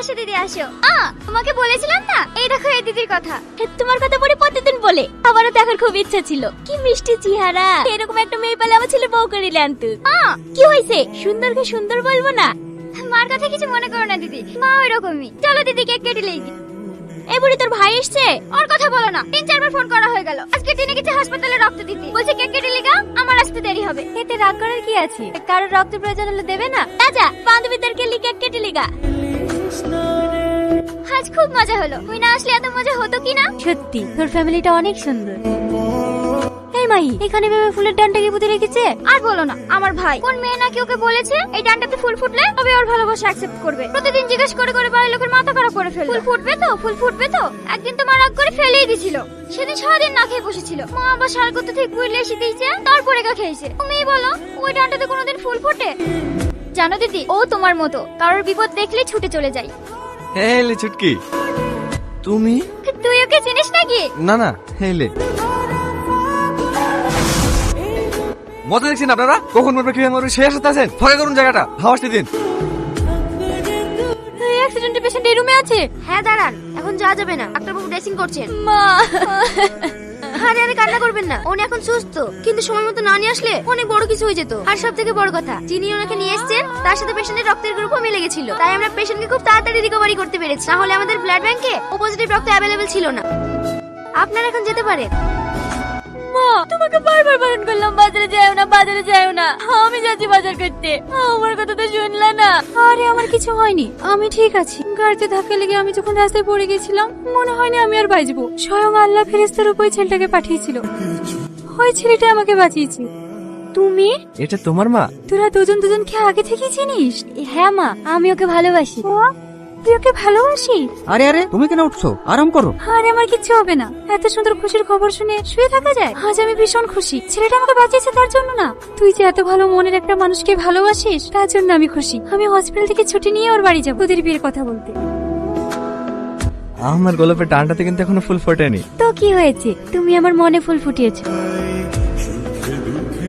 আসো দিদি আসো। তোমাকে বলেছিলাম না, এই দেখো এই দিদির কথা। তোমার কথা পরে প্রতিদিন বলে, আমারও দেখার খুব ইচ্ছা ছিল। কি মিষ্টি চেহারা, এরকম একটা মেয়ে পেলে আমার ছেলে বউ করে আনতো। কি হয়েছে, সুন্দরকে সুন্দর বলবো না? মার কথা কিছু মনে করো না দিদি, মা ওইরকমই। চলো দিদি কেক কেটে লেগে। এই বুড়ি তোর ভাই এসছে? ওর কথা বলো না, 3-4 বার ফোন করা হয়ে গেল। আজকে টেনে গেছে হাসপাতালে রক্ত দিতে, বলছে কেক কেটে লেগা আমার আসতে দেরি হবে। এতে রাগ করার কি আছে? কারোর রক্ত প্রয়োজন হলে দেবে না? রাজা বান্ধবীদেরকে কেক কেটে লিগা। আজ খুব মজা হলো, তুই না আসলে এত মজা হতো কি না। সত্যি তোর ফ্যামিলিটা অনেক সুন্দর। এই মাই, এখানে ভেবে ফুলের ডানটাকে পুঁতে রেখেছে। আর বলো না, আমার ভাই কোন মেয়ে নাকি ওকে বলেছে এই ডানটাতে ফুল ফুটলে তবে ওর ভালোবাসা অ্যাকসেপ্ট করবে। প্রতিদিন জিজ্ঞেস করে করে বাড়ির লোকের মাথা খারাপ করে ফেলে। ফুল ফুটবে তো, ফুল ফুটবে তো। একদিন তো মা রাগ করে ফেলেই দিছিল। সেদিন সারাদিন না খেয়ে বসেছিল। মা আবার সার করতে থেকে কুইলে এসে দিয়েছে, তারপরে গা খেয়েছে। তুমি বলো ওই ডানটাতে কোনোদিন ফুল ফোটে? জানো দিদি, ও তোমার মতো কারোর বিপদ দেখলেই ছুটে চলে যায়। হেলে ছুটকি, তুমি? তুই ওকে চিনিস নাকি? না না, হেলে মজা দেখছেন আপনারা? কখন মরবে কি মরবে শেষ হতে আছেন। ফাঁকা করুন জায়গাটা, হাওয়াসটি দিন। এই অ্যাক্সিডেন্টের পেশেন্ট এই রুমে আছে। হ্যাঁ দাঁড়ান, এখন যাওয়া যাবে না, ডাক্তারবাবু ড্রেসিং করছেন। মা আরে আরে কান্না করবেন না, উনি এখন সুস্থ, কিন্তু সময় মতো না নিয়ে আসলে অনেক বড় কিছু হয়ে যেত। আর সব থেকে বড় কথা, যিনি ওনাকে নিয়ে এসেছেন তার সাথে পেশেন্টের রক্তের গ্রুপও মিলে গেছিল, তাই আমরা পেশেন্টকে খুব তাড়াতাড়ি রিকভারি করতে পেরেছি। না হলে আমাদের ব্লাড ব্যাংকে ও পজিটিভ রক্ত অ্যাভেলেবেল ছিল না। আপনারা এখন যেতে পারেন। মা, তোমাকে বারবার বারণ করলাম বাজারে যাও না, বাজারে যাও না। আমি যাচ্ছি বাজার করতে, আমার কথা তো শুনলা না। আরে আমার কিছু হয়নি, আমি ঠিক আছি। গাড়িতে ধাক্কা লেগে আমি যখন রাস্তায় পড়ে গেছিলাম, মনে হয়নি আমি আর বাঁচবো। স্বয়ং আল্লাহ ফেরেশতার উপর ছেলেটাকে পাঠিয়েছিল, ওই ছেলেটা আমাকে বাঁচিয়েছে। তুমি? এটা তোমার মা? তোরা দুজনকে আগে থেকে চিনিস? হ্যাঁ মা, আমি ওকে ভালোবাসি। তুই ওকে ভালোবাসিস? আরে আরে তুমি কেন উঠছো? আরাম করো। আরে আমার কিচ্ছু হবে না, এত সুন্দর খুশির খবর শুনে শুয়ে থাকা যায়? আজ আমি ভীষণ খুশি, ছেলেটা আমাকে বাঁচিয়েছে তার জন্য না। তুই যে এত ভালো মনের একটা মানুষকে ভালোবাসিস, তার জন্য আমি খুশি। আমি হসপিটাল থেকে ছুটি নিয়ে ওর বাড়ি যাবো তোদের বিয়ের কথা বলতে। আমার গোলাপের ডানটাতে কিন্তু এখনো ফুল ফোটেনি। তো কি হয়েছে, তুমি আমার মনে ফুল ফুটিয়েছো।